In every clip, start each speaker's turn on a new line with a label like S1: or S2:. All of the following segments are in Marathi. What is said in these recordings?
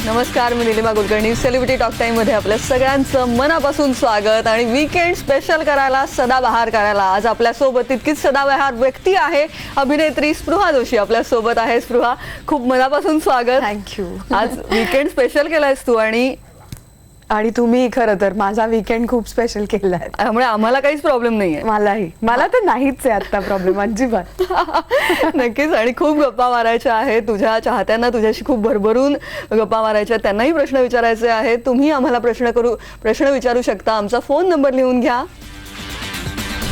S1: नमस्कार, मी Nilima Kulkarni. Celebrity talk time मध्ये आपल्या सगळ्यांचं मनापासून स्वागत. आणि वीकेंड स्पेशल करायला, सदाबहार करायला आज आपल्या सोबत तितकीच सदाबहार व्यक्ती आहे, अभिनेत्री स्पृहा जोशी आपल्या सोबत आहे. स्पृहा, खूप मनापासून स्वागत.
S2: थँक्यू.
S1: आज वीकेंड स्पेशल केलायस तू
S2: आणि तुम्ही खरं तर माझा वीकेंड खूप स्पेशल केलाय,
S1: त्यामुळे आम्हाला काहीच प्रॉब्लेम नाहीये.
S2: मला तर नाहीच आहे आता प्रॉब्लेम अजिबात.
S1: नक्कीच. आणि खूप गप्पा मारायच्या आहेत, तुझ्या चाहत्यांना तुझ्याशी खूप भरभरून गप्पा मारायच्या, त्यांनाही प्रश्न विचारायचे आहेत. तुम्ही आम्हाला प्रश्न विचारू शकता. आमचा फोन नंबर लिहून घ्या,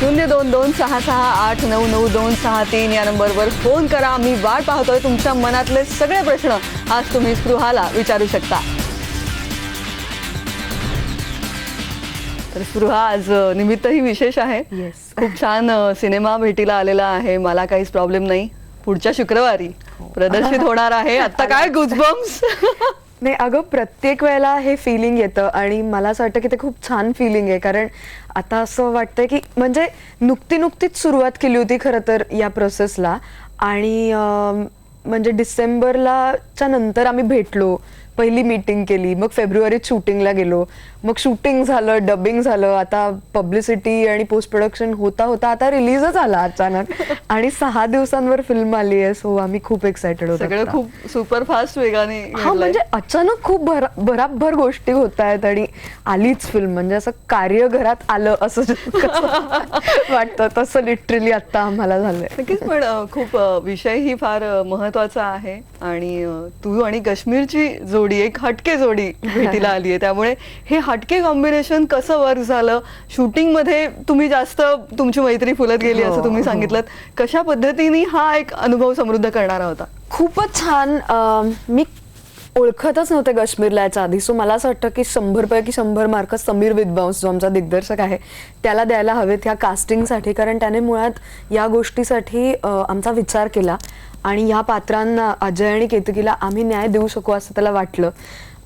S1: 02266899263 या नंबरवर फोन करा. मी वाट पाहतोय. तुमच्या मनातले सगळे प्रश्न आज तुम्ही स्पृहाला विचारू शकता. तर स्पृहा, आज निमित्तही विशेष आहे. खूप छान सिनेमा भेटीला आलेला आहे, मला काहीच प्रॉब्लेम नाही. पुढच्या शुक्रवारी प्रदर्शित होणार आहे. आता काय गुजबम्स.
S2: नाही अगं, प्रत्येक वेळेला हे फिलिंग येतं आणि मला असं वाटतं की ते खूप छान फिलिंग आहे. कारण आता असं वाटतंय की म्हणजे नुकतीच सुरुवात केली होती खरं तर या प्रोसेसला. आणि म्हणजे डिसेंबरच्या नंतर आम्ही भेटलो, पहिली मीटिंग केली, मग फेब्रुवारीत शूटिंगला गेलो, मग शूटिंग झालं, डबिंग झालं, आता पब्लिसिटी आणि पोस्ट प्रोडक्शन होता आता रिलीजच आला अचानक. आणि 6 दिवसांवर फिल्म आली आहे. सो आम्ही खूप एक्सायटेड होतो.
S1: सगळं खूप सुपरफास्ट वेगाने.
S2: हा, म्हणजे अचानक खूप भराभर गोष्टी होत आहेत आणि आलीच फिल्म. म्हणजे असं कार्य घरात आलं असं वाटतं, तसं लिटरली आता आम्हाला झालंय.
S1: नक्कीच. पण खूप विषय ही फार महत्वाचा आहे. आणि तू आणि काश्मीरची जोडी, एक हटके जोडी भेटीला आली आहे, त्यामुळे हे हटके कॉम्बिनेशन कसं वर्क झालं? शूटिंग मध्ये तुम्ही जास्त तुमची मैत्री फुलत गेली असं तुम्ही सांगितलं. कशा पद्धतीने हा एक अनुभव समृद्ध करणारा होता?
S2: खूपच छान. मी ओळखतच नव्हते काश्मीरला याच्या आधी. सो मला असं वाटतं की 100 पैकी 100 मार्क समीर विद्वांस, जो आमचा दिग्दर्शक आहे, त्याला द्यायला हवेत ह्या कास्टिंगसाठी. कारण त्याने मुळात या गोष्टीसाठी आमचा विचार केला आणि ह्या पात्रांना, अजय आणि केतकीला आम्ही न्याय देऊ शकू असं त्याला वाटलं.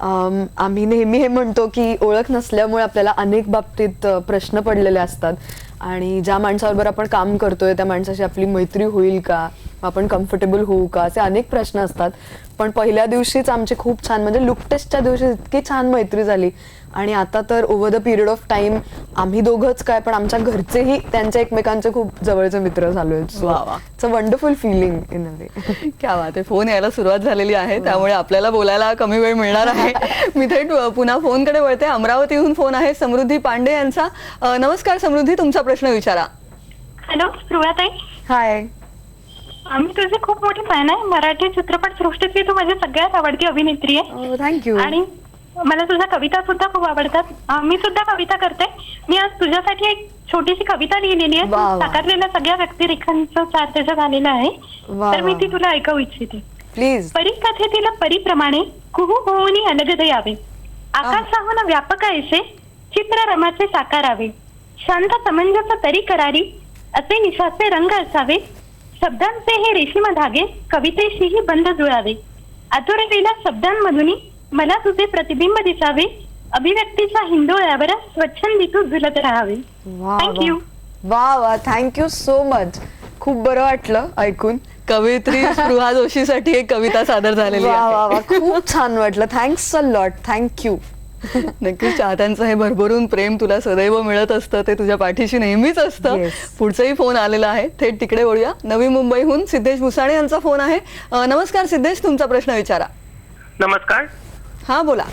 S2: आम्ही नेहमी हे म्हणतो की ओळख नसल्यामुळे आपल्याला अनेक बाबतीत प्रश्न पडलेले असतात आणि ज्या माणसाबरोबर आपण काम करतोय त्या माणसाशी आपली मैत्री होईल का, आपण कम्फर्टेबल होऊ का, असे अनेक प्रश्न असतात. पण पहिल्या दिवशीच आमची खूप छान, म्हणजे लुक टेस्टच्या दिवशी इतकी छान मैत्री झाली. आणि आता तर over the period of time आम्ही दोघंच काय, पण आमच्या घरचेही त्यांच्या एकमेकांचे खूप जवळचे मित्र झालोय. It's a wonderful feeling in a way.
S1: क्या बात आहे. फोन यायला सुरुवात झालेली आहे, त्यामुळे आपल्याला बोलायला कमी वेळ मिळणार आहे. मी थेट पुन्हा फोनकडे वळते. अमरावतीहून फोन आहे समृद्धी पांडे यांचा. नमस्कार समृद्धी, तुमचा प्रश्न विचारा.
S3: हॅलो स्पृहाताई.
S2: हाय.
S3: आम्ही तुझे खूप मोठी फॅन आहे. मराठी चित्रपट सृष्टीतली तू माझी सगळ्यात आवडती अभिनेत्री आहे.
S2: थँक्यू.
S3: आणि मला तुझ्या कविता सुद्धा खूप आवडतात. मी सुद्धा कविता करते. मी आज तुझ्यासाठी एक छोटीशी कविता लिहिलेली आहे. साकारलेल्या सगळ्या व्यक्तिरेखांचा सार त्याच्यात आलेला आहे, तर मी ती तुला ऐकवू इच्छिते.
S2: प्लीज.
S3: परिकथेतील परीप्रमाणे कुहू होऊनी अलगद यावे, आकाशाहून व्यापक ऐसे चित्र रमाचे साकारावे, शांत समंजस तरी करारी असे निशाचे रंग असावे, शब्दांचे हे रेशीम धागे कवितेशीही बंध जुळावे, आतुरलेल्या शब्दांमधून मला तुझे प्रतिबिंब दिसावे, अभिव्यक्तीच्या हिंदोळ्यावर स्वच्छंदी तू झुलत राहावे. थँक्यू.
S2: वा, थँक्यू सो मच. खूप बरं वाटलं ऐकून.
S1: कवयित्री स्पृहा जोशीसाठी एक कविता सादर झालेली आहे.
S2: खूप छान वाटलं. Thanks a lot. थँक्यू.
S1: नक्कीच चाहत्यांचं हे भरभरून प्रेम तुला सदैव मिळत असतं, ते तुझ्या पाठीशी नेहमीच असतं. पुढचाही फोन आलेला आहे, थेट तिकडे वळूया. नवी मुंबईहून सिद्धेश भुसाणे यांचा फोन आहे. नमस्कार सिद्धेश, तुमचा प्रश्न विचारा.
S4: नमस्कार.
S1: हा बोला.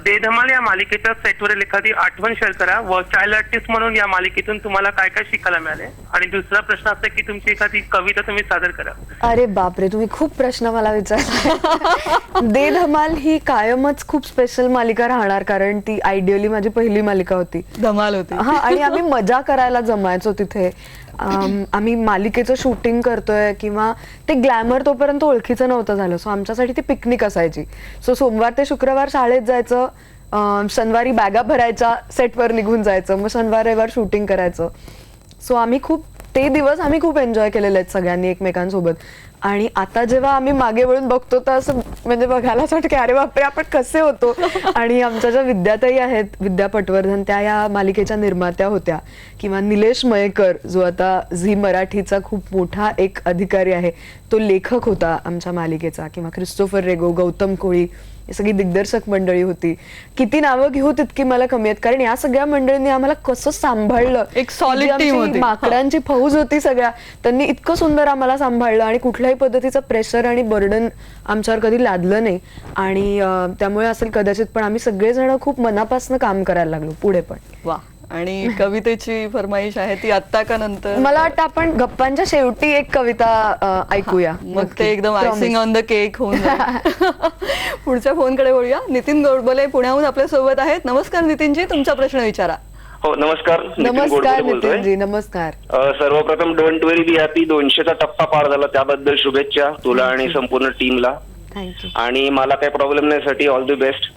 S4: दे धमाल या मालिकेच्या सेटवरील एखादी आठवण शेअर करा व चाइल्ड आर्टिस्ट म्हणून या मालिकेतून तुम्हाला काय काय शिकायला मिळाले. आणि दुसरा प्रश्न असा की तुमची एखादी कविता तुम्ही सादर करा.
S2: अरे बापरे, तुम्ही खूप प्रश्न मला विचारला. दे धमाल ही कायमच खूप स्पेशल मालिका राहणार, कारण ती आयडियली माझी पहिली मालिका होती.
S1: धमाल होती.
S2: हा, आणि आम्ही मजा करायला जमायचो तिथे. आम्ही मालिकेचं शूटिंग करतोय किंवा ते ग्लॅमर तोपर्यंत ओळखीचं नव्हतं झालं. सो आमच्यासाठी ती पिकनिक असायची. सो सोमवार ते शुक्रवार शाळेत जायचं, शनिवारी बॅगा भरायच्या, सेटवर निघून जायचं, मग शनिवार रविवार शूटिंग करायचं. सो आम्ही खूप ते दिवस आम्ही खूप एन्जॉय केलेले आहेत सगळ्यांनी एकमेकांसोबत. आणि आता जेव्हा आम्ही मागे वळून बघतो तर असं म्हणजे बघायला असं वाटतं की अरे बापरे आपण कसे होतो. आणि आमच्या ज्या विद्याताई आहेत, विद्या पटवर्धन, त्या या मालिकेच्या निर्मात्या होत्या, किंवा निलेश मयेकर जो आता झी मराठीचा खूप मोठा एक अधिकारी आहे, तो लेखक होता आमच्या मालिकेचा, किंवा क्रिस्टोफर रेगो, गौतम कोळी, ही सगळी दिग्दर्शक मंडळी होती. किती नावं घेऊ तितकी मला कमी आहेत, कारण या सगळ्या मंडळींनी आम्हाला कसं सांभाळलं.
S1: एक solid
S2: जी आमची
S1: team होती.
S2: माकडांची फौज होती सगळ्या, त्यांनी इतकं सुंदर आम्हाला सांभाळलं आणि कुठल्याही पद्धतीचं प्रेशर आणि बर्डन आमच्यावर कधी लादलं नाही. आणि त्यामुळे असेल कदाचित, पण आम्ही सगळेजण खूप मनापासून काम करायला लागलो पुढे पण.
S1: वा. आणि कवितेची फरमाईश आहे ती आत्ता का नंतर?
S2: मला वाटतं आपण गप्पांच्या शेवटी एक कविता ऐकूया.
S1: मग ते एकदम
S2: Promise.
S1: Icing on the cake होऊन जाईल. पुढच्या फोनकडे वळूया. नितीन गोडबोले पुण्याहून आपल्या सोबत आहेत. नमस्कार नितीनजी, तुमचा प्रश्न विचारा.
S5: हो नमस्कार. नितीन
S2: नमस्कार
S5: गोडबोले बोलतोय.
S2: नितीनजी, नमस्कार.
S5: सर्वप्रथम डोंट वेरी बी हॅपी 200चा टप्पा पार झाला, त्याबद्दल शुभेच्छा तुला आणि संपूर्ण टीमला.
S2: थँक्यू
S5: आणि मला काही प्रॉब्लेम नाही साठी all the best.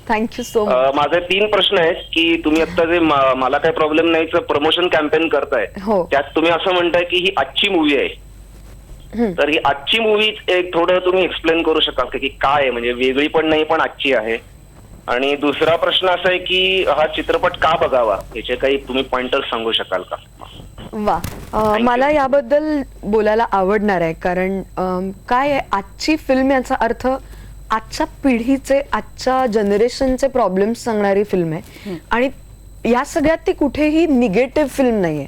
S2: Thank you so much.
S5: माझे 3 प्रश्न आहेत की तुम्ही आता जे मला काही प्रॉब्लेम नाहीचं प्रमोशन कॅम्पेन करताय,
S2: हो.
S5: त्यात तुम्ही असं म्हणताय की ही आजची मूवी आहे. तर ही आजची मूवी एक थोडं तुम्ही एक्सप्लेन करू शकाल का की काय आहे, म्हणजे वेगळी पण नाही पण आजची आहे. आणि दुसरा प्रश्न असा आहे की हा चित्रपट का बघावा, याचे काही तुम्ही पॉइंटर्स सांगू शकाल का?
S2: वा. मला याबद्दल बोलायला आवडणार आहे, कारण काय आहे, आजची फिल्म याचा अर्थ आजच्या पिढीचे, आजच्या जनरेशनचे प्रॉब्लेम्स सांगणारी फिल्म आहे. आणि या सगळ्यात ती कुठेही निगेटिव्ह फिल्म नाहीये,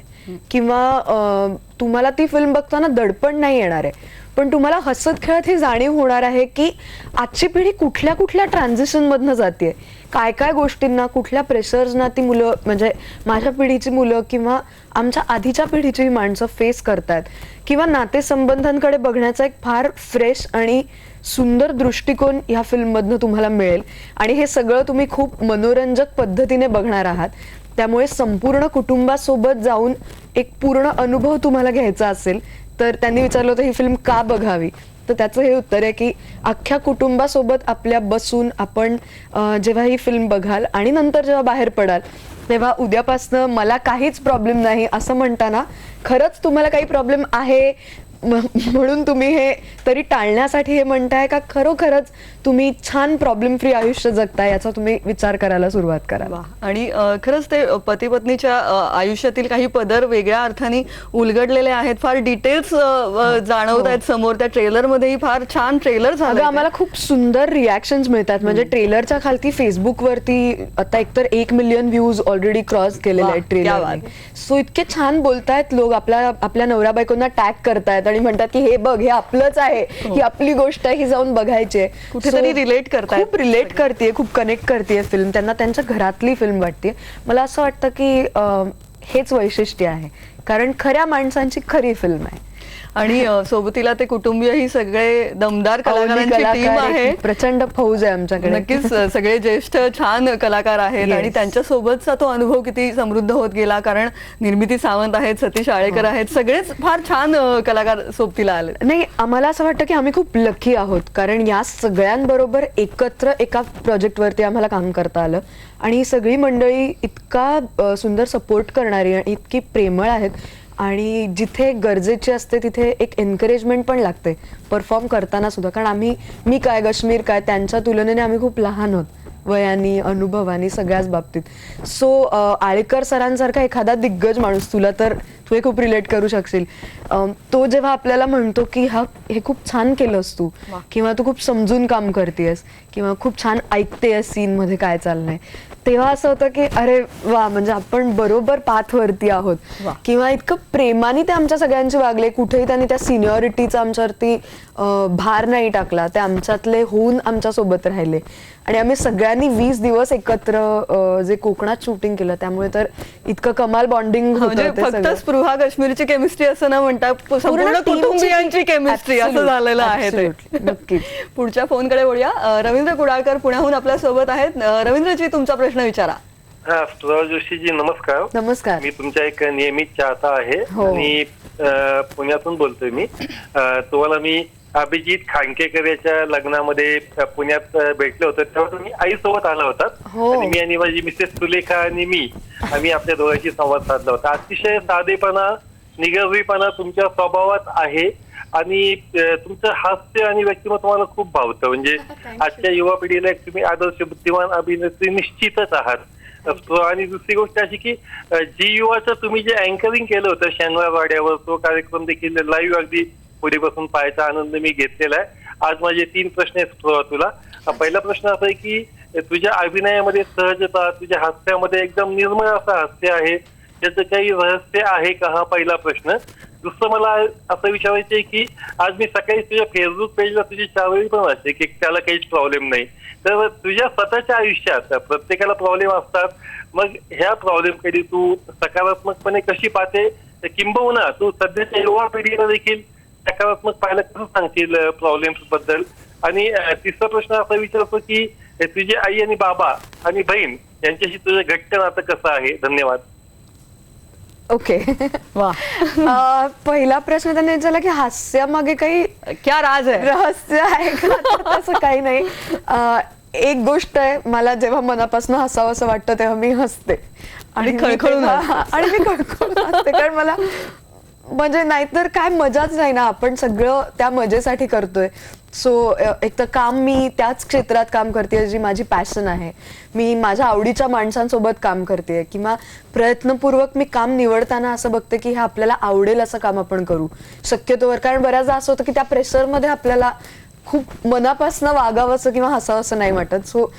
S2: किंवा तुम्हाला ती फिल्म बघताना दडपण नाही येणार आहे, पण तुम्हाला हसत खेळत ही जाणीव होणार आहे की आजची पिढी कुठल्या कुठल्या ट्रान्झिशन मधनं जाते, काय काय गोष्टींना, कुठल्या प्रेशर्सना ती मुलं, म्हणजे माझ्या पिढीची मुलं किंवा आमच्या आधीच्या पिढीची माणसं फेस करतात, किंवा नातेसंबंधांकडे बघण्याचा एक फार फ्रेश आणि सुंदर दृष्टिकोन ह्या फिल्ममधनं तुम्हाला मिळेल. आणि हे सगळं तुम्ही खूप मनोरंजक पद्धतीने बघणार आहात. त्यामुळे संपूर्ण कुटुंबासोबत जाऊन एक पूर्ण अनुभव तुम्हाला घ्यायचा असेल तर, त्यांनी विचारलं होतं ही फिल्म का बघावी, तर त्याचं हे उत्तर आहे की अख्ख्या कुटुंबासोबत आपल्या बसून आपण जेव्हा ही फिल्म बघाल आणि नंतर जेव्हा बाहेर पडाल तेव्हा उद्यापासनं मला काहीच प्रॉब्लेम नाही असं म्हणताना, खरंच तुम्हाला काही प्रॉब्लेम आहे म्हणून तुम्ही हे तरी टाळण्यासाठी हे म्हणताय का, खरोखरच तुम्ही छान प्रॉब्लेम फ्री आयुष्य जगताय, याचा तुम्ही विचार करायला सुरुवात करा.
S1: आणि खरंच ते पती पत्नीच्या आयुष्यातील काही पदर वेगळ्या अर्थाने उलगडलेले आहेत, फार डिटेल्स जाणवत आहेत समोर. त्या ट्रेलर मध्येही फार छान ट्रेलर झालं.
S2: आम्हाला खूप सुंदर रिॲक्शन्स मिळतात, म्हणजे ट्रेलरच्या खालती फेसबुकवरती आता एकतर 1 मिलियन व्ह्यूज ऑलरेडी क्रॉस केलेले आहेत ट्रेलर. सो इतके छान बोलतायत लोक, आपल्या नवरा बायकोंना टॅग करतायत आणि म्हणतात की हे बघ, हे आपलंच आहे, ही आपली गोष्ट आहे, ही जाऊन बघायची आहे.
S1: कुठेतरी रिलेट करतात,
S2: खूप रिलेट करते, खूप कनेक्ट करते फिल्म, त्यांना त्यांच्या घरातली फिल्म वाटते. मला असं वाटतं की हेच वैशिष्ट्य आहे, कारण खऱ्या माणसांची खरी फिल्म आहे.
S1: आणि सोबतीला ते कुटुंबीय ही सगळे दमदार कलाकारांची टीम आहे,
S2: प्रचंड फौज आहे आमच्याकडे.
S1: नक्कीच सगळे ज्येष्ठ छान कलाकार आहेत. आणि त्यांच्या सोबतचा तो अनुभव किती समृद्ध होत गेला, कारण निर्मिती सावंत आहेत, सतीश आळेकर आहेत, सगळेच फार छान कलाकार सोबतीला आले.
S2: नाही, आम्हाला असं वाटतं की आम्ही खूप लकी आहोत, कारण या सगळ्यांबरोबर एकत्र एका प्रोजेक्टवरती आम्हाला काम करता आलं. आणि ही सगळी मंडळी इतका सुंदर सपोर्ट करणारी आणि इतकी प्रेमळ आहेत, आणि जिथे गरजेची असते तिथे एक एनकरेजमेंट पण लागते परफॉर्म करताना सुद्धा. कारण मी काय, कश्मीर काय, त्यांच्या तुलनेने आम्ही खूप लहान आहोत वयानी, अनुभवानी, सगळ्याच बाबतीत. सो आळेकर सरांसारखा एखादा दिग्गज माणूस, तुला तर तू हे खूप रिलेट करू शकशील, तो जेव्हा आपल्याला म्हणतो की हे खूप छान केलंस तू, किंवा तू खूप समजून काम करतेस, किंवा खूप छान ऐकतेस सीन मध्ये काय चाललंय, तेव्हा असं होतं की अरे वा, म्हणजे आपण बरोबर पाथवरती आहोत. किंवा इतकं प्रेमाने ते आमच्या सगळ्यांची वागले, कुठेही त्यांनी त्या सिनियरिटीचा आमच्यावरती भार नाही टाकला, ते आमच्यातले होऊन आमच्या सोबत राहिले. आणि आम्ही सगळ्यांनी 20 दिवस एकत्र जे कोकणात शूटिंग केलं, त्यामुळे तर इतकं कमाल बॉन्डिंग
S1: म्हणजे फक्त स्पृहा काश्मीरची केमिस्ट्री असं न म्हणता संपूर्ण कुटुंबियांची केमिस्ट्री असं झालेलं आहे ते.
S2: नक्की.
S1: पुढच्या फोनकडे वळूया. रवींद्र कुडाळकर पुण्याहून आपल्या सोबत आहेत. रवींद्रजी, तुमचा प्रश्न विचारा.
S6: हा, सुधाळ जोशीजी नमस्कार.
S2: नमस्कार.
S6: मी तुमच्या एक नियमित चाहता आहे आणि पुण्यातून बोलतोय मी. तुम्हाला मी अभिजित खांडकेकर याच्या लग्नामध्ये पुण्यात भेटले होते, तेव्हा तुम्ही आईसोबत आला होता. आणि मी आणि माझी मिसेस सुलेखा आणि मी आम्ही आपल्या दोघांशी संवाद साधला होता. अतिशय साधेपणा, निगर्वीपणा तुमच्या स्वभावात आहे आणि तुमचं हास्य आणि व्यक्तिमत्व मला खूप भावतं. म्हणजे आजच्या युवा पिढीला एक तुम्ही आदर्श बुद्धिमान अभिनेत्री निश्चितच आहात. आणि दुसरी गोष्ट अशी की जी युवाचं तुम्ही जे अँकरिंग केलं होतं शनिवार वाड्यावर, तो कार्यक्रम देखील लाईव्ह अगदी पुढे बसून पाहायचा आनंद मी घेतलेला आहे. आज माझे 3 प्रश्न आहेत तुला. पहिला प्रश्न असा आहे की तुझ्या अभिनयामध्ये सहजता, तुझ्या हास्यामध्ये एकदम निर्मळ असं हास्य आहे, त्याचं काही रहस्य आहे का, हा पहिला प्रश्न. दुसरं मला असं विचारायचं आहे की आज मी सकाळी तुझ्या फेसबुक पेजला तुझी चावळी पण वाचते की त्याला काहीच प्रॉब्लेम नाही. तर तुझ्या स्वतःच्या आयुष्यात प्रत्येकाला प्रॉब्लेम असतात, मग ह्या प्रॉब्लेम कडे तू सकारात्मकपणे कशी पाहते, किंबहुना तू सध्याच्या युवा पिढीला देखील सकारात्मक पाहायला कसं सांगशील प्रॉब्लेम्स बद्दल. आणि तिसरा प्रश्न असा विचारतो की तुझे आई आणि बाबा आणि बहीण यांच्याशी तुझं घट्ट नातं कसं आहे. धन्यवाद.
S2: ओके.
S1: वा,
S2: पहिला प्रश्न त्यांनी विचारला की हास्यामागे काही
S1: क्या राज आहे.
S2: रहस्य आहे का, तर तसं काही नाही. एक गोष्ट आहे, मला जेव्हा मनापासून हसावं असं वाटतं तेव्हा मी हसते
S1: आणि
S2: मी
S1: खळखळून
S2: तेव्हा- आणि मी खळखळून हसते, कारण मला म्हणजे नाहीतर काय मजाच नाही ना, आपण सगळं त्या मजेसाठी करतोय. सो एक तर काम, मी त्याच क्षेत्रात काम करते जी माझी पॅशन आहे, मी माझ्या आवडीच्या माणसांसोबत काम करते, किंवा प्रयत्नपूर्वक मी काम निवडताना असं बघते की हे आपल्याला आवडेल असं काम आपण करू शक्यतोवर. कारण बऱ्याचदा असं होतं की त्या प्रेशरमध्ये आपल्याला खूप मनापासून वागावंसं किंवा हसावंसं नाही वाटत. सो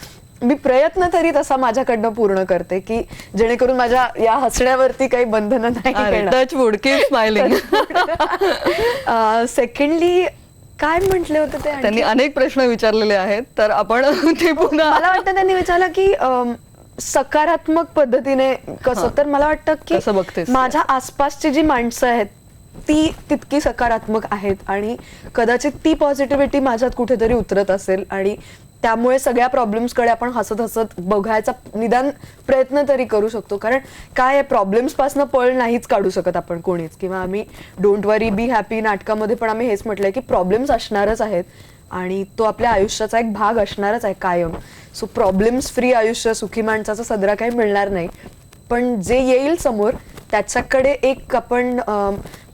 S2: मी प्रयत्न तरी तसा माझ्याकडनं पूर्ण करते की जेणेकरून माझ्या या हसण्यावरती काही बंधनं नाही येणार.
S1: Touch wood, keep smiling.
S2: Secondly काय म्हटले होते ते
S1: त्यांनी अनेक प्रश्न विचारलेले आहेत, तर आपण ते पुन्हा.
S2: मला वाटतं त्यांनी विचारलं की सकारात्मक पद्धतीने कसं. तर मला वाटतं
S1: कसं
S2: की
S1: बघतेस?
S2: माझ्या आसपासची जी माणसं आहेत ती तितकी सकारात्मक आहेत आणि कदाचित ती पॉझिटिव्हिटी माझ्यात कुठेतरी उतरत असेल आणि त्यामुळे सगळ्या प्रॉब्लेम्सकडे आपण हसत हसत बघायचा निदान प्रयत्न तरी करू शकतो. कारण काय आहे, प्रॉब्लेम्स पासून पळ नाहीच काढू शकत आपण कोणीच. किंवा आम्ही डोंट वरी बी हॅपी नाटकामध्ये पण आम्ही हेच म्हटलंय की प्रॉब्लेम्स असणारच आहेत आणि तो आपल्या आयुष्याचा एक भाग असणारच आहे कायम. सो प्रॉब्लेम्स फ्री आयुष्य, सुखी माणसाचा सदरा काही मिळणार नाही, पण जे येईल समोर त्याच्याकडे एक आपण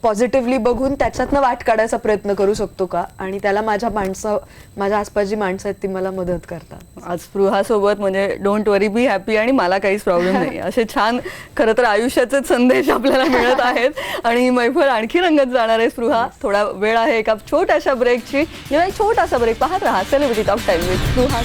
S2: पॉझिटिव्हली बघून त्याच्यातनं वाट काढायचा प्रयत्न करू शकतो का, आणि त्याला माझ्या आसपास जी माणसं आहेत ती मला मदत करतात.
S1: आज स्पृहा सोबत म्हणजे डोंट वरी बी हॅपी आणि मला काहीच प्रॉब्लेम नाही, असे छान खरं तर आयुष्याचे संदेश आपल्याला मिळत आहेत आणि ही मैफल आणखी रंगत जाणार आहे. स्पृहा, थोडा वेळ आहे एका छोट्याशा ब्रेकची. जेव्हा एक छोटासा ब्रेक पाहत राहा celebrity talk time with Spruha.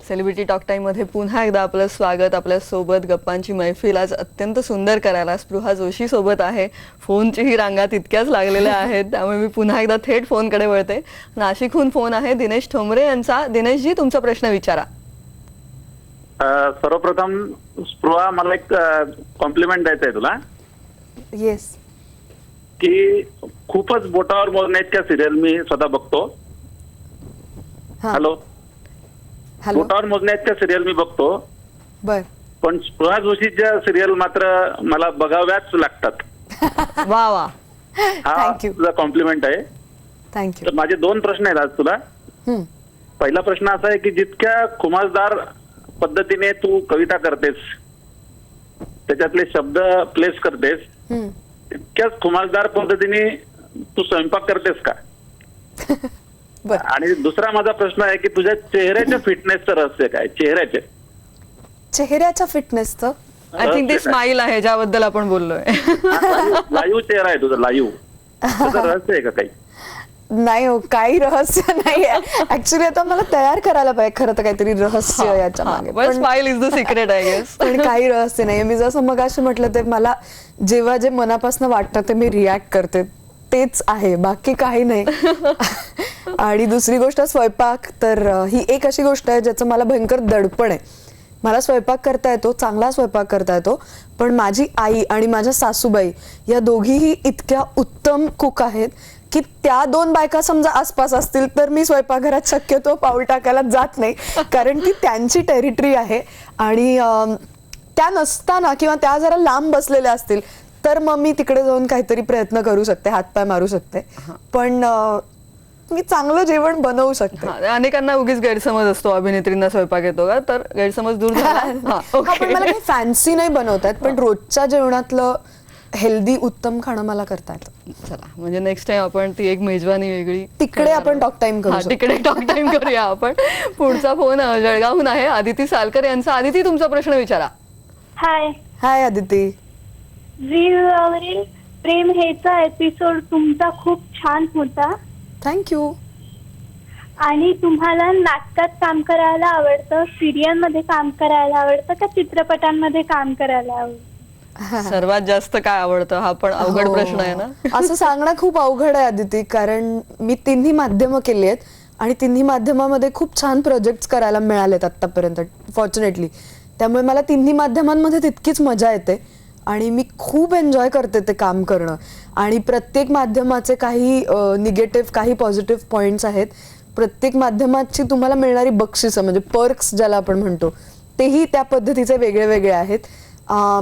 S1: Celebrity talk time मध्ये पुन्हा एकदा आपलं स्वागत. आपल्या सोबत गप्पांची मैफिल आज अत्यंत सुंदर करायला स्पृहा जोशी सोबत आहे. फोनचीही रांगा तितक्याच लागलेल्या आहेत, त्यामुळे मी पुन्हा एकदा थेट फोनकडे वळते. नाशिकहून फोन आहे दिनेश ठोंबरे यांचा. दिनेशजी, तुमचा प्रश्न विचारा.
S7: सर्वप्रथम स्पृहा, मला एक कॉम्प्लिमेंट द्यायचं आहे तुला
S2: येस.
S7: की खूपच बोटावर मोजण्या इतक्या सिरियल मी स्वतः बघतो. Hello,
S2: hello.
S7: बोटावर मोजण्या इतक्या सिरियल मी बघतो,
S2: बर.
S7: पण स्पृहा जोशीच्या सिरियल मात्र मला बघाव्याच लागतात.
S1: वा वा,
S7: हा
S2: Thank you.
S7: तुझा कॉम्प्लिमेंट आहे.
S2: थँक्यू.
S7: तर माझे 2 प्रश्न आहेत आज तुला. पहिला प्रश्न असा आहे की जितक्या खुमासदार पद्धतीने तू कविता करतेस, त्याच्यातले शब्द प्लेस करतेस, तितक्याच खुमासदार पद्धतीने तू स्वयंपाक करतेस का?
S2: बर.
S7: आणि दुसरा माझा प्रश्न आहे की तुझ्या चेहऱ्याच्या फिटनेसचं रहस्य काय?
S2: चेहऱ्याच्या फिटनेसचं
S1: आय थिंक ते स्माईल आहे ज्याबद्दल आपण बोललोय.
S7: लाईव्ह चेहरा आहे तुझा, लाईव्ह. त्याचं रहस्य आहे का काही?
S2: नाही हो, काही रहस्य नाही आहे ऍक्च्युली. आता मला तयार करायला पाहिजे खरं तर काहीतरी रहस्य याच्या मागे, पण
S1: smile is the secret I guess.
S2: पण काही रहस्य नाही. मी जसं मगाशी म्हटलं ते मला जेव्हा जे मनापासून वाटतं ते मी रिॲक्ट करते, तेच आहे, बाकी काही नाही. आणि दुसरी गोष्ट स्वयंपाक, तर ही एक अशी गोष्ट आहे ज्याचं मला भयंकर दडपण आहे. मला स्वयंपाक करता येतो, चांगला स्वयंपाक करता येतो, पण माझी आई आणि माझ्या सासूबाई या दोघीही इतक्या उत्तम कुक आहेत की त्या 2 बायका समजा आसपास असतील तर मी स्वयंपाकघरात शक्यतो पाऊल टाकायला जात नाही, कारण ती त्यांची टेरिटरी आहे. आणि त्या नसताना किंवा त्या जरा लांब बसलेल्या असतील तर मग मी तिकडे जाऊन काहीतरी प्रयत्न करू शकते, हातपाय मारू शकते. पण मी चांगलं जेवण बनवू शकते.
S1: हा, अनेकांना उगीच गैरसमज असतो अभिनेत्रींना स्वयंपाक येतो का, तर गैरसमज दूर झाला. हा,
S2: पण
S1: ओके.
S2: मला काही फॅन्सी नाही बनवता येत, पण रोजच्या जेवणातलं हेल्दी उत्तम खाणं मला करता येतं.
S1: चला, म्हणजे नेक्स्ट टाइम आपण ती एक मेजवानी वेगळी
S2: तिकडे आपण टॉक टाइम करू
S1: हा,
S2: शकतो.
S1: तिकडे टॉक टाइम करूया आपण. पुढचा फोन जळगावहून आहे, आदिती सालकर यांचा. आदिती, तुमचा प्रश्न विचारा.
S3: हाय.
S2: हाय आदिती.
S3: वीरवरील प्रेम हेचा एपिसोड तुमचा खूप छान होता.
S2: थँक्यू.
S3: आणि तुम्हाला नाटकात काम करायला आवडतं, सिरियल मध्ये काम करायला आवडतं का चित्रपटांमध्ये काम करायला आवडतं?
S1: सर्वात जास्त काय आवडतं, हा पण अवघड प्रश्न आहे ना.
S2: असं सांगणं खूप अवघड आहे आदिती, कारण मी तिन्ही माध्यमं केली आहेत आणि तिन्ही माध्यमामध्ये खूप छान प्रोजेक्ट्स करायला मिळालेत आतापर्यंत, फॉर्च्युनेटली. त्यामुळे मला तिन्ही माध्यमांमध्ये तितकीच मजा येते आणि मी खूप एन्जॉय करते ते काम करणं. आणि प्रत्येक माध्यमाचे काही निगेटिव्ह, काही पॉझिटिव्ह पॉईंट्स आहेत. प्रत्येक माध्यमाची तुम्हाला मिळणारी बक्षिसं, म्हणजे पर्क्स ज्याला आपण म्हणतो, तेही त्या पद्धतीचे वेगळे वेगळे आहेत.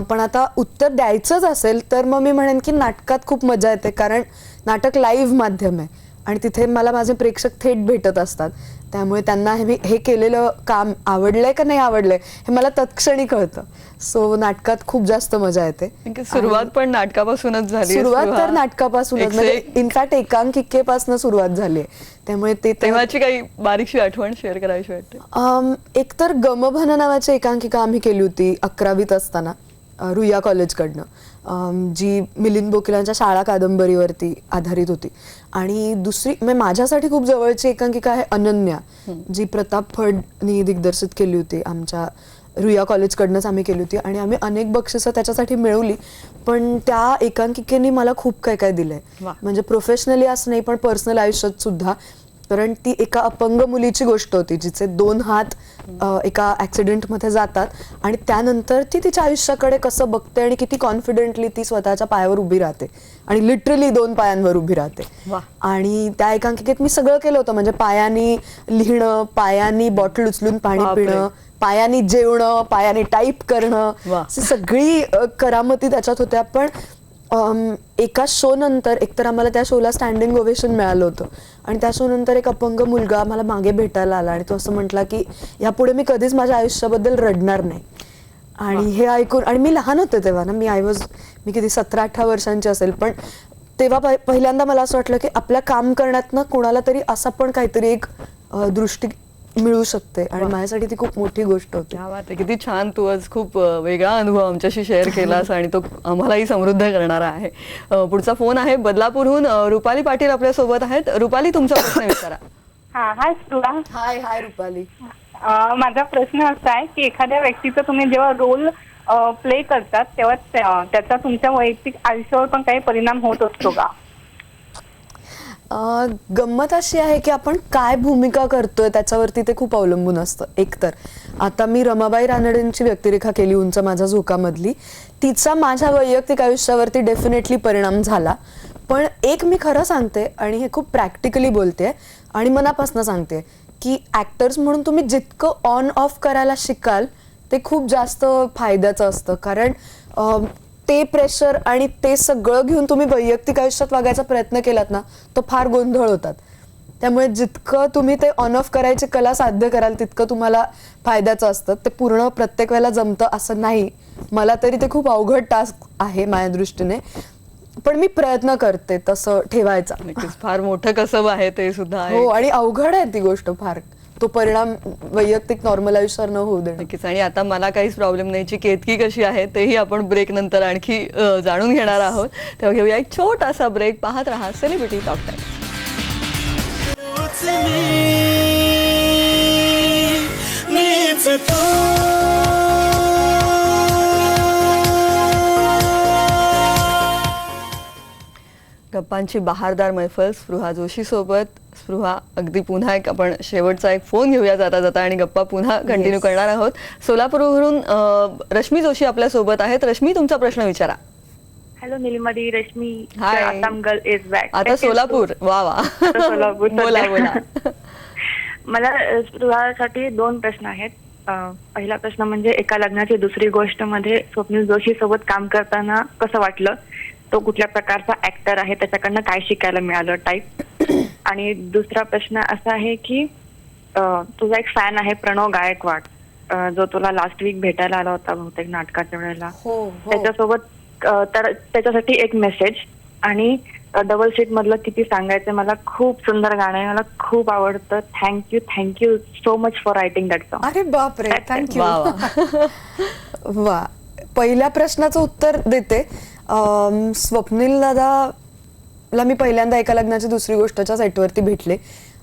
S2: पण आता उत्तर द्यायचंच असेल तर मग मी म्हणेन की नाटकात खूप मजा येते, कारण नाटक लाईव्ह माध्यम आहे आणि तिथे मला माझे प्रेक्षक थेट भेटत असतात. त्यामुळे त्यांना हे केलेलं काम आवडलंय का नाही आवडलंय हे मला तत्क्षणी कळतं. सो नाटकात खूप जास्त मजा येते.
S1: सुरुवात पण नाटकापासूनच झाली.
S2: सुरुवात तर नाटकापासूनच, म्हणजे इनफॅक्ट एकांकिकेपासून सुरुवात झाली आहे. त्यामुळे ते
S1: तेव्हाची काही बारीकशी आठवण शेअर करायची वाटते.
S2: एकतर गमभन नावाची एकांकिका आम्ही केली होती 11वीत असताना रुईया कॉलेजकडनं, जी मिलिंद बोकिलांच्या शाळा कादंबरीवरती आधारित होती. आणि दुसरी म्हणजे माझ्यासाठी खूप जवळची एकांकिका आहे अनन्या, जी प्रताप फडनी दिग्दर्शित केली होती. आमच्या रुईया कॉलेजकडनंच आम्ही केली होती आणि आम्ही अनेक बक्षिसं त्याच्यासाठी मिळवली. पण त्या एकांकिकेने मला खूप काय काय दिलंय, म्हणजे प्रोफेशनली असं नाही पण पर्सनल आयुष्यात सुद्धा. कारण ती एका अपंग मुलीची गोष्ट होती, जिचे 2 हात एका ऍक्सिडेंटमध्ये जातात आणि त्यानंतर ती तिच्या आयुष्याकडे कसं बघते आणि किती कॉन्फिडेंटली ती स्वतःच्या पायावर उभी राहते आणि लिटरली 2 पायांवर उभी राहते. आणि त्या एकांकिकेत मी सगळं केलं होतं, म्हणजे पायानी लिहिणं, पायानी बॉटल उचलून पाणी पिणं, पायानी जेवणं, पायानी टाईप करणं, सगळी करामती त्याच्यात होत्या. पण एका शो नंतर एकतर आम्हाला त्या शोला स्टँडिंग ओवेशन मिळालं होतं आणि त्या शो नंतर एक अपंग मुलगा आम्हाला मागे भेटायला आला आणि तो असं म्हटला की यापुढे मी कधीच माझ्या आयुष्याबद्दल रडणार नाही. आणि हे ऐकून, आणि मी लहान होते तेव्हा ना, मी किती 17-18 वर्षांची असेल, पण तेव्हा पहिल्यांदा मला असं वाटलं की आपल्या काम करण्यात ना कोणाला तरी असा पण काहीतरी एक दृष्टी मिळू शकते आणि माझ्यासाठी ती खूप मोठी गोष्ट होती.
S1: क्या बात आहे, किती छान. तू आज खूप वेगळा अनुभव आमच्याशी शेअर केलास आणि तो आम्हालाही समृद्ध करणारा आहे. पुढचा फोन आहे बदलापूरहून, रुपाली पाटील आपल्या सोबत आहेत. रुपाली, तुमचा प्रश्न विचारा.
S3: हाय स्पृहा.
S2: हाय रुपाली.
S3: माझा प्रश्न असा आहे की एखाद्या व्यक्तीचा तुम्ही जेव्हा रोल प्ले करतात तेव्हा त्याचा तुमच्या वैयक्तिक आयुष्यावर पण काही परिणाम होत असतो का?
S2: गंमत अशी आहे की आपण काय भूमिका करतोय त्याच्यावरती ते खूप अवलंबून असतं. एकतर आता मी रमाबाई रानडेंची व्यक्तिरेखा केली उंच माझा झोकामधली, तिचा माझ्या वैयक्तिक आयुष्यावरती डेफिनेटली परिणाम झाला. पण एक मी खरं सांगते आणि हे खूप प्रॅक्टिकली बोलते आणि मनापासून सांगते की ऍक्टर्स म्हणून तुम्ही जितकं ऑन ऑफ करायला शिकाल ते खूप जास्त फायद्याचं असतं. कारण ते प्रेशर आणि ते सगळं घेऊन तुम्ही वैयक्तिक आयुष्यात वागायचा प्रयत्न केलात ना, तो फार गोंधळ होतात. त्यामुळे जितकं तुम्ही ते ऑन ऑफ करायची कला साध्य कराल तितकं तुम्हाला फायद्याचं असतं. ते पूर्ण प्रत्येक वेळेला जमतं असं नाही. मला तरी ते खूप अवघड टास्क आहे माझ्या दृष्टीने, पण मी प्रयत्न करते तसं ठेवायचा.
S1: नक्कीच, फार मोठं कसब आहे ते सुद्धा आहे.
S2: हो, आणि अवघड आहे ती गोष्ट फार, तो परिणाम वैयक्तिक नॉर्मल आयुष्यावर न होऊ दे.
S1: नक्कीच. आणि आता मला काहीच प्रॉब्लेम नाही ची केतकी कशी आहे तेही आपण ब्रेक नंतर आणखी जाणून घेणार आहोत. तेव्हा घेऊया एक छोटासा ब्रेक. पाहत रहा सेलिब्रिटी टॉक टाइम. गप्पांची बहारदार मैफल स्पृहा जोशी सोबत. स्पृहा, अगदी पुन्हा एक आपण शेवटचा एक फोन घेऊया जाता जाता आणि गप्पा पुन्हा कंटिन्यू करणार आहोत. सोलापूरवरून रश्मी जोशी आपल्या सोबत आहेत. रश्मी, तुमचा प्रश्न विचारा.
S3: हॅलो निलमदी, Rashmi.
S1: Hi.
S3: Assam girl is back.
S1: आता सोलापूर. वा वा.
S3: सोलापूर.
S1: बोला बोला.
S3: मला स्पृहासाठी 2 प्रश्न आहेत. पहिला प्रश्न म्हणजे एका लग्नाची दुसरी गोष्ट मध्ये स्वप्नील जोशी सोबत काम करताना कसं वाटलं? तो कुठल्या प्रकारचा ऍक्टर आहे, त्याच्याकडनं काय शिकायला मिळालं टाईप.
S8: आणि दुसरा प्रश्न असा आहे की तुझा एक फॅन आहे प्रणव गायकवाड, जो तुला लास्ट वीक भेटायला आला होता बहुतेक नाटकाच्या वेळेला. त्याच्यासोबत तर त्याच्यासाठी एक मेसेज. आणि डबल सीट मधलं किती सांगायचं, मला खूप सुंदर गाणं आहे, मला खूप आवडतं. Thank you so much for writing that song.
S2: अरे बापरे, थँक्यू.
S1: वा
S2: वा. पहिल्या प्रश्नाचं उत्तर देते. स्वप्नील दादाला मी पहिल्यांदा एका लग्नाची दुसरी गोष्टच्या सेटवरती भेटले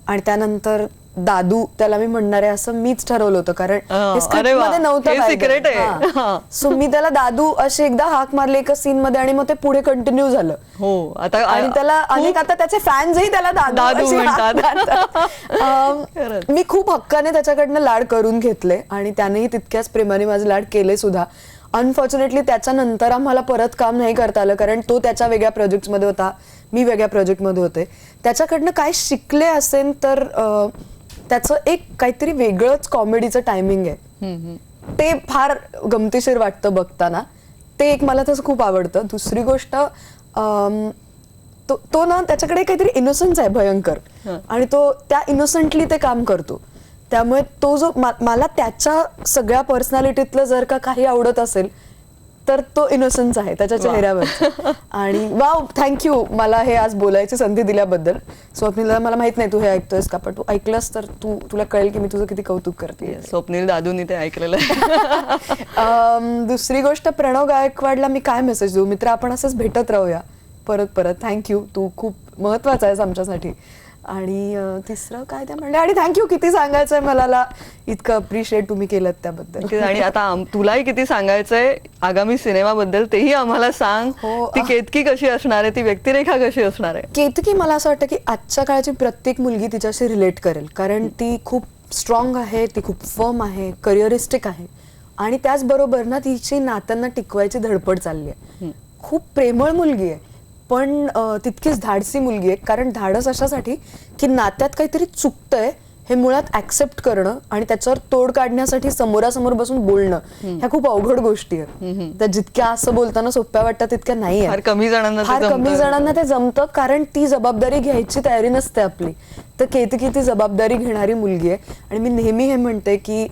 S2: आणि त्यानंतर दादू त्याला मी म्हणणार आहे असं मीच ठरवलं होतं, कारण हे script
S1: अरे वा,
S2: मध्ये नव्हतं
S1: हे
S2: पाहिजे.
S1: secret आहे.
S2: हां.
S1: हां.
S2: सो मी त्याला दादू अशी एकदा हाक मारली एका सीन मध्ये आणि मग ते पुढे कंटिन्यू झालं.
S1: हो आता
S2: आणि त्याला अनेक आता त्याचे फॅन्सही त्याला दादू
S1: दादू
S2: अशी हाक
S1: म्हणतात.
S2: मारतात. मी खूप हक्काने त्याच्याकडनं लाड करून घेतले आणि त्यानेही तितक्याच प्रेमाने माझे लाड केले सुद्धा. अनफॉर्च्युनेटली त्याच्यानंतर आम्हाला परत काम नाही करता आलं, कारण तो त्याच्या वेगळ्या प्रोजेक्टमध्ये होता, मी वेगळ्या प्रोजेक्टमध्ये होते. त्याच्याकडनं काय शिकले असेल तर त्याचं एक काहीतरी वेगळंच कॉमेडीचं टायमिंग आहे, ते फार गमतीशीर वाटतं बघताना. ते एक मला तसं खूप आवडतं. दुसरी गोष्ट तो ना त्याच्याकडे काहीतरी इनोसन्स आहे भयंकर, आणि तो त्या इनोसंटली ते काम करतो. त्यामुळे तो जो मला त्याच्या सगळ्या पर्सनॅलिटीतलं जर का काही आवडत असेल तर तो इनोसन्स आहे त्याच्या चेहऱ्यावर. आणि वाव, थँक्यू मला हे आज बोलायची संधी दिल्याबद्दल. स्वप्नील, मला माहित नाही तू हे ऐकतोयस का, पण तू ऐकलंस तर तुला कळेल की मी तुझं किती कौतुक करते.
S1: स्वप्नील दादूनी ते ऐकलेलं आहे.
S2: दुसरी गोष्ट, प्रणव गायकवाडला मी काय मेसेज देऊ? मित्र, आपण असंच भेटत राहूया परत परत. थँक्यू, तू खूप महत्वाचा आहेस आमच्यासाठी. आणि तिसरं काय ते म्हणले, आणि थँक्यू, किती सांगायचंय मला, इतकं अप्रिशिएट तुम्ही केलं त्याबद्दल.
S1: आणि आता तुलाही किती सांगायचंय आगामी सिनेमाबद्दल, तेही आम्हाला सांग.
S2: हो.
S1: ती केतकी कशी असणार आहे, ती व्यक्तिरेखा कशी असणार आहे?
S2: केतकी, मला असं वाटतं की आजच्या काळाची प्रत्येक मुलगी तिच्याशी रिलेट करेल, कारण ती खूप स्ट्रॉंग आहे, ती खूप फर्म आहे, करिअरिस्टिक आहे, आणि त्याचबरोबर ना तिची नात्यांना टिकवायची धडपड चालली आहे. खूप प्रेमळ मुलगी आहे, पण तितकीच धाडसी मुलगी आहे. कारण धाडस अशासाठी की नात्यात काहीतरी चुकतंय हे मुळात ऍक्सेप्ट करणं आणि त्याच्यावर तोड काढण्यासाठी समोरासमोर बसून बोलणं, ह्या खूप अवघड गोष्टी आहेत. त्या जितक्या असं बोलताना सोप्या वाटतात तितक्या नाही
S1: फार कमी जणांना ते
S2: फार कमी
S1: जमतं.
S2: जणांना ते जमतं, कारण ती जबाबदारी घ्यायची तयारी नसते आपली. तर केतकी ती जबाबदारी घेणारी मुलगी आहे. आणि मी नेहमी हे म्हणते की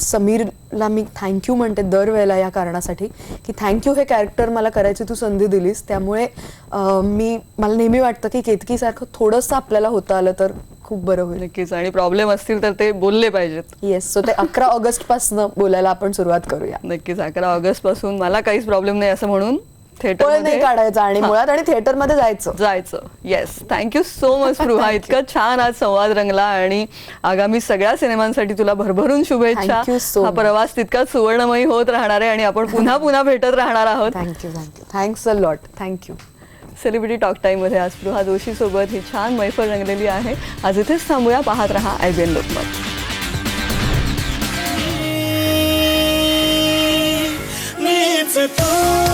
S2: समीरला मी थँक्यू म्हणते दरवेळेला या कारणासाठी की थँक्यू, हे कॅरेक्टर मला करायची तू संधी दिलीस. त्यामुळे मला नेहमी वाटतं की केतकीसारखं थोडंसं आपल्याला होता आलं तर खूप बरं होईल.
S1: नक्कीच. आणि प्रॉब्लेम असतील तर ते बोलले पाहिजेत.
S2: येस, सो ते 11 ऑगस्ट पासून बोलायला आपण सुरुवात करूया.
S1: नक्कीच. 11 ऑगस्ट पासून मला काहीच प्रॉब्लेम नाही असं म्हणून
S2: पळ नाही
S1: थिएटर
S2: काढायचा आणि मुळात आणि थिएटरमध्ये
S1: जायचं. Yes, thank you so much Spruha. इतका छान आज संवाद रंगला आणि आगामी सगळ्या सिनेमांसाठी तुला भरभरून शुभेच्छा.
S2: Thank you so
S1: हा
S2: much.
S1: प्रवास तितकाच सुवर्णमयी होत राहणार आहे आणि आपण पुन्हा पुन्हा भेटत राहणार आहोत.
S2: Thank you. Thanks a lot. Thank you.
S1: Celebrity talk time मध्ये आज स्पृहा जोशी सोबत ही छान मैफल रंगलेली आहे. आज इथेच थांबूया. पाहत रहा IBN लोकमत.
S9: मीच तू